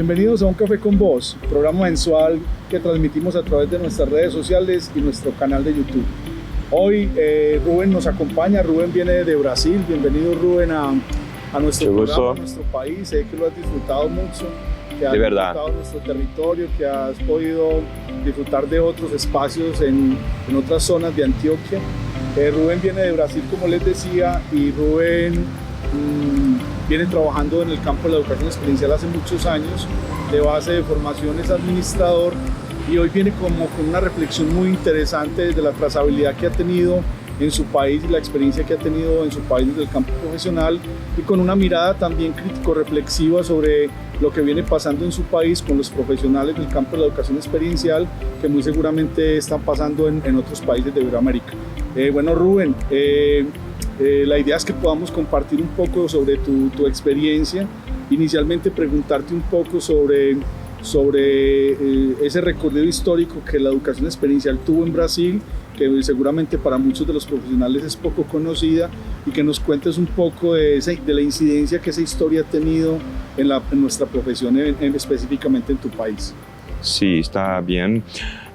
Bienvenidos a Un Café con Vos, programa mensual que transmitimos a través de nuestras redes sociales y nuestro canal de YouTube. Hoy Rubén nos acompaña, Rubén viene de Brasil. Bienvenido, Rubén, a nuestro programa, a nuestro país. Sé que lo has disfrutado mucho, que has disfrutado nuestro territorio, que has podido disfrutar de otros espacios en otras zonas de Antioquia. Rubén viene de Brasil, como les decía, y Rubén viene trabajando en el campo de la educación experiencial hace muchos años. De base de formación es administrador y hoy viene como con una reflexión muy interesante de la trazabilidad que ha tenido en su país y la experiencia que ha tenido en su país desde el campo profesional, y con una mirada también crítico-reflexiva sobre lo que viene pasando en su país con los profesionales del campo de la educación experiencial, que muy seguramente están pasando en otros países de Iberoamérica. Bueno, Rubén, la idea es que podamos compartir un poco sobre tu experiencia. Inicialmente preguntarte un poco sobre ese recorrido histórico que la educación experiencial tuvo en Brasil, que seguramente para muchos de los profesionales es poco conocida, y que nos cuentes un poco de la incidencia que esa historia ha tenido en nuestra profesión, específicamente en tu país. Sí, está bien.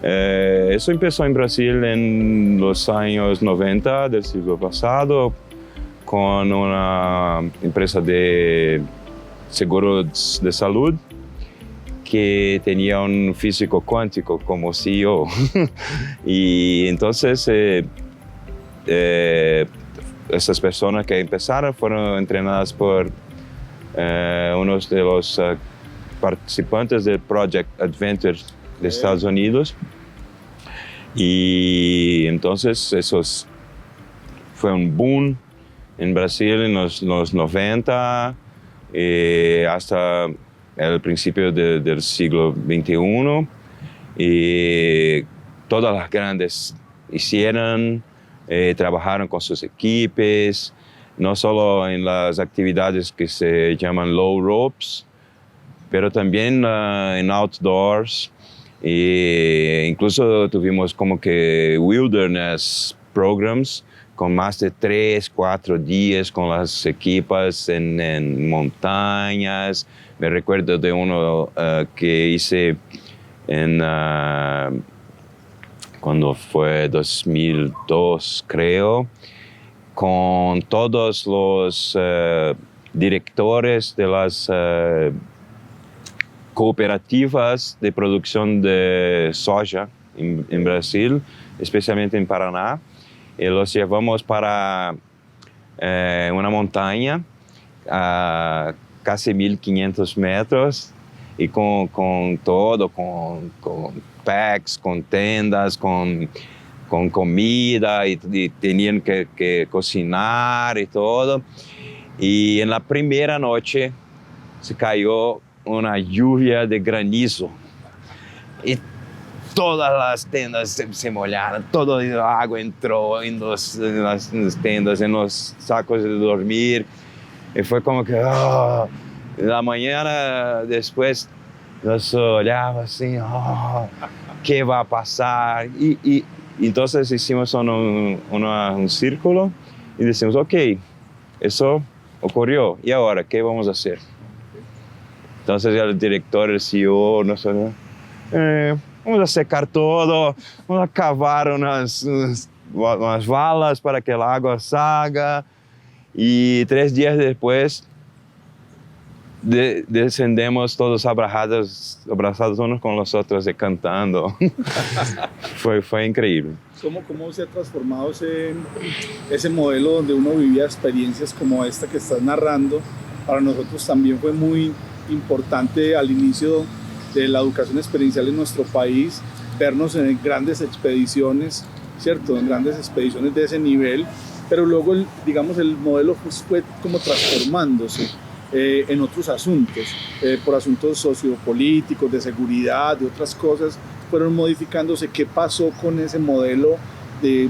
Eso empezó en Brasil en los años 90 del siglo pasado con una empresa de seguros de salud que tenía un físico cuántico como CEO. Y entonces esas personas que empezaron fueron entrenadas por unos de los participantes del Project Adventure de Estados Unidos. Y entonces fue un boom en Brasil en los 90 hasta el principio del siglo XXI. Y todas las grandes trabajaron con sus equipos, no solo en las actividades que se llaman low ropes, pero también en outdoors. Incluso tuvimos como que wilderness programs con más de 3-4 días con las equipas en montañas. Me recuerdo de uno que hice cuando fue 2002, creo, con todos los directores de las cooperativas de producción de soja en Brasil, especialmente en Paraná. Y los llevamos para una montaña a casi 1.500 metros, y con todo, con packs, con tendas, con comida, y tenían que cocinar y todo. Y en la primera noche se cayó una lluvia de granizo y todas las tendas se mollaron, toda el agua entró en las tendas, en los sacos de dormir, y fue como que la mañana después nos olhaba así, ¿qué va a pasar? Y entonces hicimos un círculo y decimos, ok, eso ocurrió, ¿y ahora qué vamos a hacer? Entonces el director, el CEO, nosotros, vamos a secar todo, vamos a cavar unas valas para que el agua salga. Y 3 días después descendemos todos abrazados unos con los otros y cantando. fue increíble. ¿Cómo se ha transformado ese modelo donde uno vivía experiencias como esta que estás narrando? Para nosotros también fue muy importante al inicio de la educación experiencial en nuestro país vernos en grandes expediciones, ¿cierto? En grandes expediciones de ese nivel, pero luego el modelo fue como transformándose en otros asuntos, por asuntos sociopolíticos, de seguridad, de otras cosas, fueron modificándose. ¿Qué pasó con ese modelo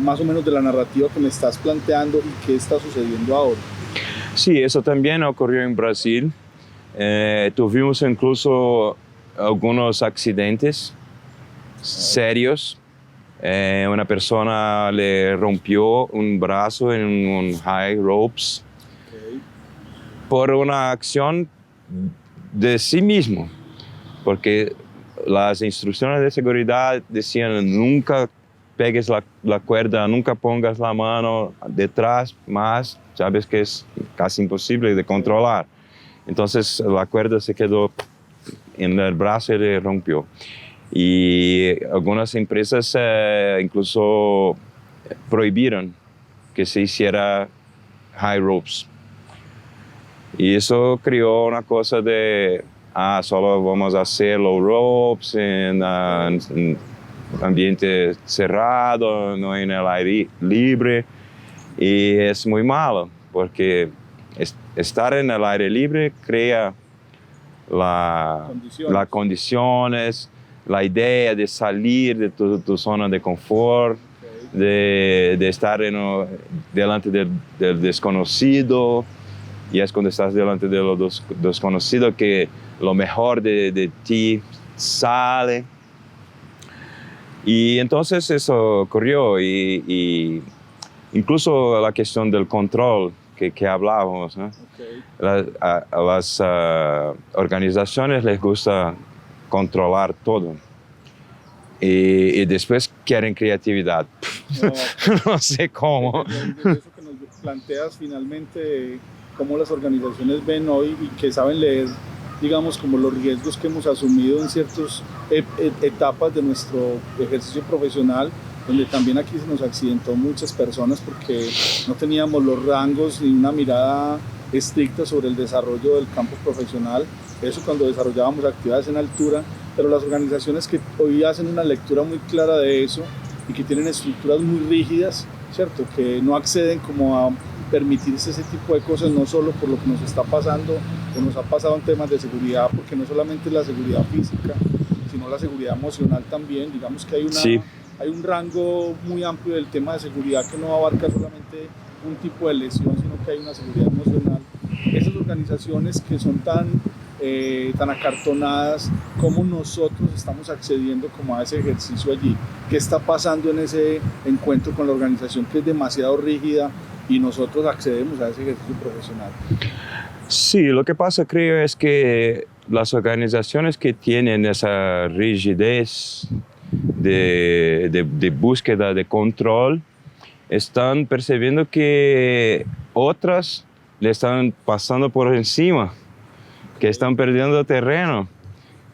más o menos de la narrativa que me estás planteando, y qué está sucediendo ahora? Sí, eso también ocurrió en Brasil. Tuvimos incluso algunos accidentes serios. Una persona le rompió un brazo en un high ropes por una acción de sí mismo. porque las instrucciones de seguridad decían nunca pegues la cuerda, nunca pongas la mano detrás más, sabes que es casi imposible de controlar. Entonces la cuerda se quedó en el brazo y le rompió. Y algunas empresas incluso prohibieron que se hiciera high ropes. Y eso creó una cosa de, solo vamos a hacer low ropes en ambiente cerrado, no en el aire libre. Y es muy malo, porque estar en el aire libre crea las condiciones, la idea de salir de tu zona de confort, de estar delante del desconocido. Y es cuando estás delante de lo desconocido que lo mejor de ti sale. Y entonces eso ocurrió. Y incluso la cuestión del control que hablábamos, ¿no? A las organizaciones les gusta controlar todo. Y después quieren creatividad. No sé cómo. De eso que nos planteas finalmente, cómo las organizaciones ven hoy y que saben leer, digamos, como los riesgos que hemos asumido en ciertas etapas de nuestro ejercicio profesional, donde también aquí se nos accidentó muchas personas porque no teníamos los rangos ni una mirada estricta sobre el desarrollo del campo profesional, eso cuando desarrollábamos actividades en altura, pero las organizaciones que hoy hacen una lectura muy clara de eso y que tienen estructuras muy rígidas, ¿cierto? Que no acceden como a permitirse ese tipo de cosas, no solo por lo que nos está pasando o nos ha pasado en temas de seguridad, porque no solamente es la seguridad física, sino la seguridad emocional también. Digamos que hay un rango muy amplio del tema de seguridad que no abarca solamente un tipo de lesión, sino que hay una seguridad emocional. Esas organizaciones que son tan acartonadas, ¿cómo nosotros estamos accediendo como a ese ejercicio allí? ¿Qué está pasando en ese encuentro con la organización que es demasiado rígida y nosotros accedemos a ese ejercicio profesional? Sí, lo que pasa creo es que las organizaciones que tienen esa rigidez de búsqueda de control están percibiendo que otras le están pasando por encima, que están perdiendo terreno,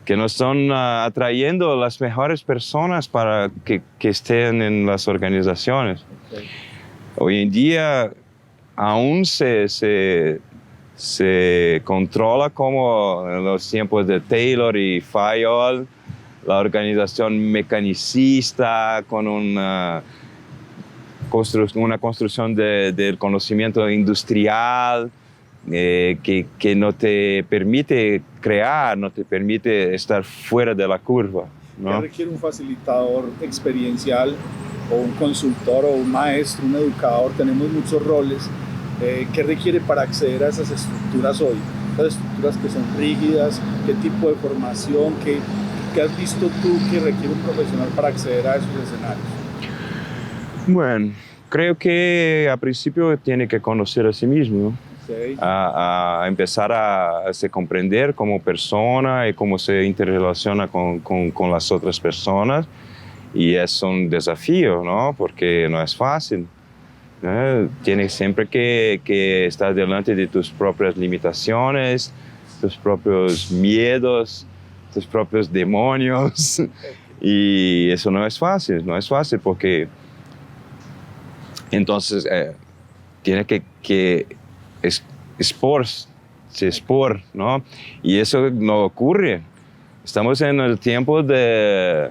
que no están atrayendo a las mejores personas para que estén en las organizaciones. Okay. Hoy en día aún se controla como en los tiempos de Taylor y Fayol, la organización mecanicista con una construcción del conocimiento industrial que no te permite crear, no te permite estar fuera de la curva, ¿no? ¿Qué requiere un facilitador experiencial o un consultor o un maestro, un educador? Tenemos muchos roles. ¿Qué requiere para acceder a esas estructuras hoy? Esas estructuras que son rígidas, ¿qué tipo de formación, qué has visto tú que requiere un profesional para acceder a esos escenarios? Bueno, creo que al principio tiene que conocer a sí mismo, okay, a empezar a se comprender como persona y cómo se interrelaciona con las otras personas. Y es un desafío, ¿no? Porque no es fácil. Tienes siempre que estar delante de tus propias limitaciones, tus propios miedos, tus propios demonios. Y eso no es fácil porque entonces tiene que expor, ¿no? Y eso no ocurre. Estamos en el tiempo de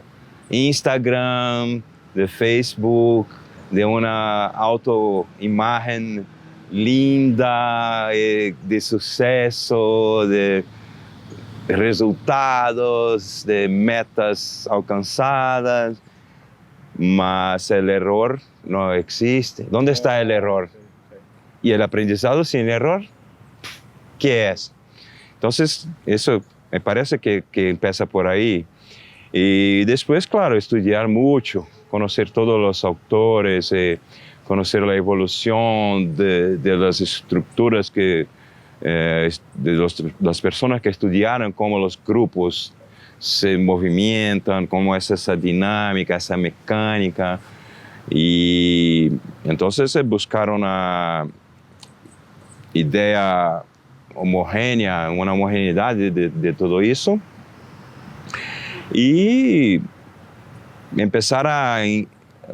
Instagram, de Facebook, de una autoimagen linda, de suceso, de resultados, de metas alcanzadas, mas el error no existe. ¿Dónde está el error? ¿Y el aprendizado sin error? ¿Qué es? Entonces, eso me parece que empieza por ahí. Y después, claro, estudiar mucho, conocer todos los autores, conocer la evolución de las estructuras de las personas que estudiaron, cómo los grupos se movimentan, cómo es esa dinámica, esa mecánica. Y entonces buscar una idea homogénea, una homogeneidad de todo eso. Y empezar a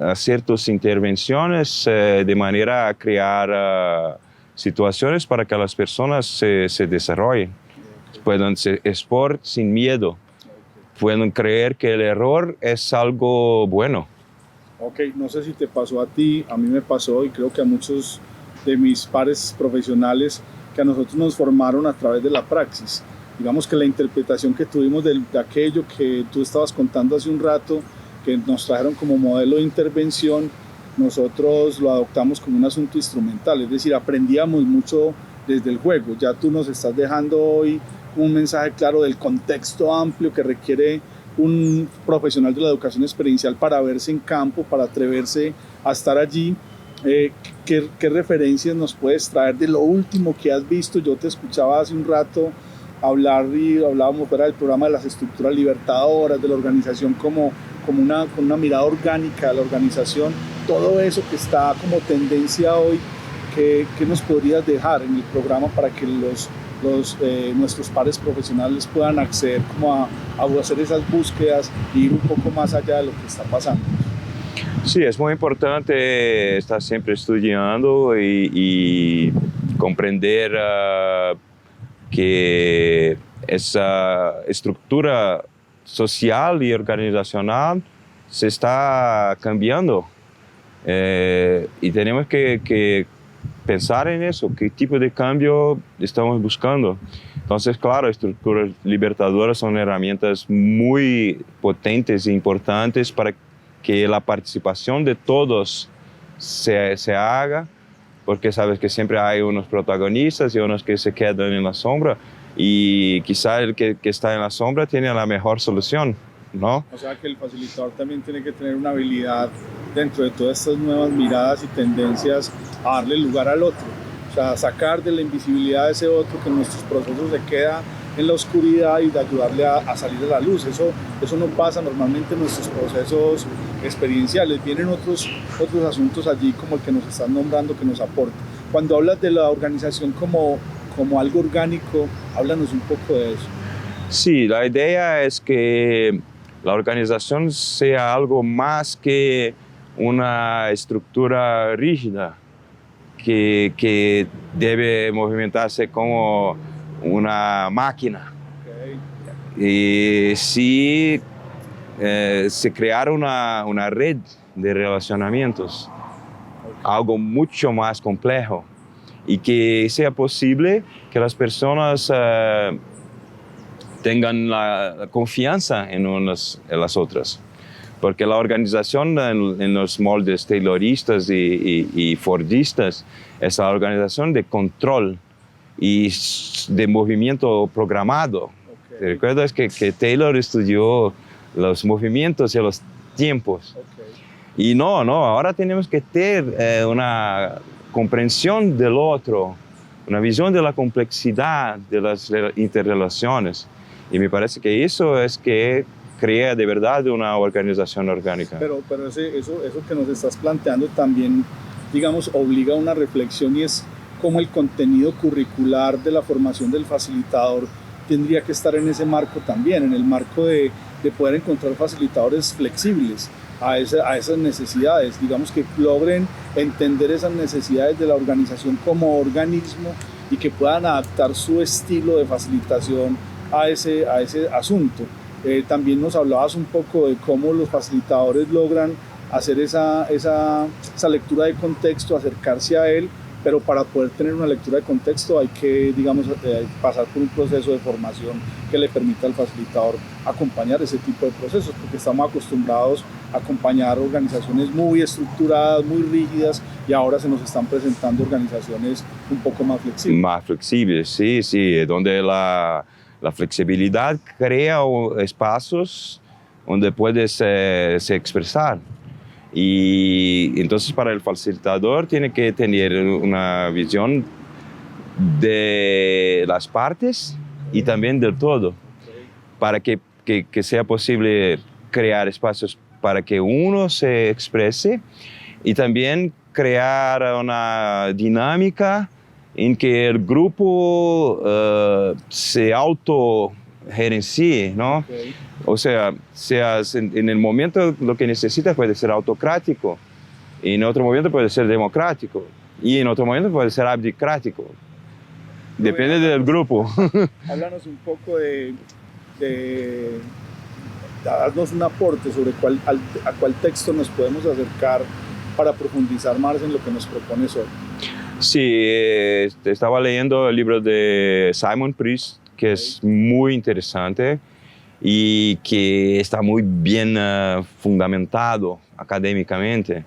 hacer tus intervenciones de manera a crear situaciones para que las personas se desarrollen, puedan expor sin miedo, puedan creer que el error es algo bueno. Ok, no sé si te pasó a ti, a mí me pasó y creo que a muchos de mis pares profesionales que a nosotros nos formaron a través de la praxis. Digamos que la interpretación que tuvimos de aquello que tú estabas contando hace un rato, que nos trajeron como modelo de intervención, nosotros lo adoptamos como un asunto instrumental, es decir, aprendíamos mucho desde el juego. Ya tú nos estás dejando hoy un mensaje claro del contexto amplio que requiere un profesional de la educación experiencial para verse en campo, para atreverse a estar allí. ¿Qué referencias nos puedes traer de lo último que has visto? Yo te escuchaba hace un rato hablar y hablábamos fuera del programa de las estructuras libertadoras, de la organización con una mirada orgánica de la organización, todo eso que está como tendencia hoy. ¿Qué nos podrías dejar en el programa para que nuestros pares profesionales puedan acceder como a hacer esas búsquedas e ir un poco más allá de lo que está pasando? Sí, es muy importante estar siempre estudiando y comprender que esa estructura social y organizacional se está cambiando. Y tenemos que pensar en eso, qué tipo de cambio estamos buscando. Entonces, claro, estructuras libertadoras son herramientas muy potentes e importantes para que la participación de todos se haga, porque sabes que siempre hay unos protagonistas y unos que se quedan en la sombra, y quizá el que está en la sombra tiene la mejor solución, ¿no? O sea que el facilitador también tiene que tener una habilidad dentro de todas estas nuevas miradas y tendencias a darle lugar al otro, o sea, sacar de la invisibilidad de ese otro que en nuestros procesos se queda en la oscuridad y de ayudarle a salir a la luz. Eso no pasa normalmente en nuestros procesos experienciales. Vienen otros asuntos allí como el que nos están nombrando que nos aporta. Cuando hablas de la organización como algo orgánico, háblanos un poco de eso. Sí, la idea es que la organización sea algo más que una estructura rígida que debe movimentarse como una máquina. Okay. Y sí, se crear una red de relacionamientos, okay, algo mucho más complejo, y que sea posible que las personas tengan la confianza en las otras. Porque la organización en los moldes tayloristas y fordistas es la organización de control y de movimiento programado. Okay. ¿Te recuerdas que Taylor estudió los movimientos y los tiempos? Okay. Y no, ahora tenemos que tener una comprensión del otro, una visión de la complejidad de las interrelaciones. Y me parece que eso es que crea de verdad una organización orgánica. Pero eso que nos estás planteando también, digamos, obliga a una reflexión, y es cómo el contenido curricular de la formación del facilitador tendría que estar en ese marco también, en el marco de poder encontrar facilitadores flexibles a esas necesidades, digamos, que logren entender esas necesidades de la organización como organismo y que puedan adaptar su estilo de facilitación a ese asunto. También nos hablabas un poco de cómo los facilitadores logran hacer esa lectura de contexto, acercarse a él, pero para poder tener una lectura de contexto hay que, digamos, pasar por un proceso de formación que le permita al facilitador acompañar ese tipo de procesos, porque estamos acostumbrados a acompañar organizaciones muy estructuradas, muy rígidas, y ahora se nos están presentando organizaciones un poco más flexibles. Más flexibles, sí, donde la flexibilidad crea espacios donde puedes se expresar. Y entonces para el facilitador tiene que tener una visión de las partes y también del todo, para que que sea posible crear espacios para que uno se exprese y también crear una dinámica en que el grupo se autogerencie, ¿no? Okay. O sea, en el momento lo que necesitas puede ser autocrático, y en otro momento puede ser democrático, y en otro momento puede ser abdicrático. Depende del grupo. Háblanos un poco darnos un aporte sobre a cuál texto nos podemos acercar para profundizar más en lo que nos propones hoy. Sí, estaba leyendo el libro de Simon Priest, que es muy interesante y que está muy bien fundamentado académicamente,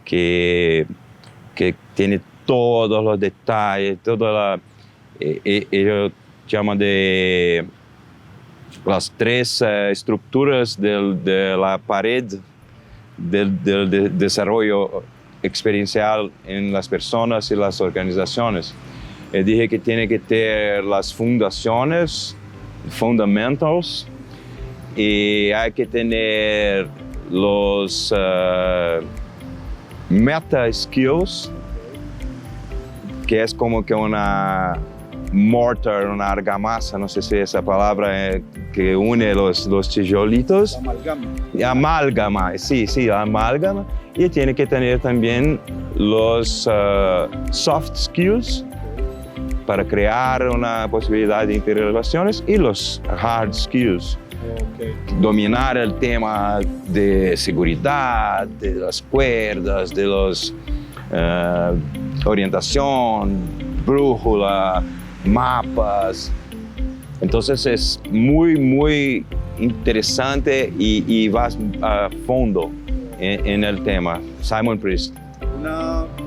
que tiene todos los detalles, ellos llaman de las tres estructuras de la pared del desarrollo experiencial en las personas y las organizaciones. Dije que tiene que tener las fundaciones, fundamentals, y hay que tener los meta skills, que es como que una mortar, una argamasa, no sé si esa palabra que une los tijolitos. Amalgama. Amálgama, sí, amálgama. Y tiene que tener también los soft skills para crear una posibilidad de interrelaciones y los hard skills. Okay. Dominar el tema de seguridad, de las cuerdas, de los orientación, brújula, mapas. Entonces es muy interesante y vas a fondo en el tema. Simon Priest.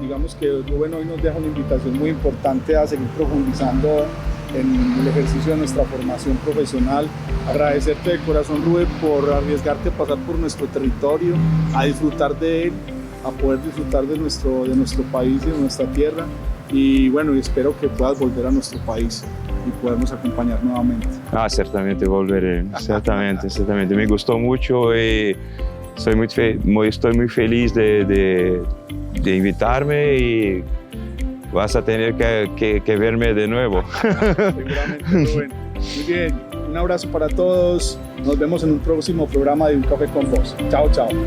Digamos que Rubén hoy nos deja una invitación muy importante a seguir profundizando en el ejercicio de nuestra formación profesional. Agradecerte de corazón, Rubén, por arriesgarte a pasar por nuestro territorio, a disfrutar de él, a poder disfrutar de nuestro país y de nuestra tierra. Y bueno, espero que puedas volver a nuestro país y podernos acompañar nuevamente. Certamente volveré, certamente. Me gustó mucho y estoy muy feliz de invitarme y vas a tener que verme de nuevo. Seguramente, Rubén. Muy bien, un abrazo para todos. Nos vemos en un próximo programa de Un Café con Vos. Chao. ¿Salió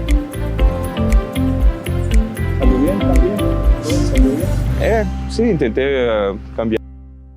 bien también? ¿Salió bien? Sí, intenté cambiar.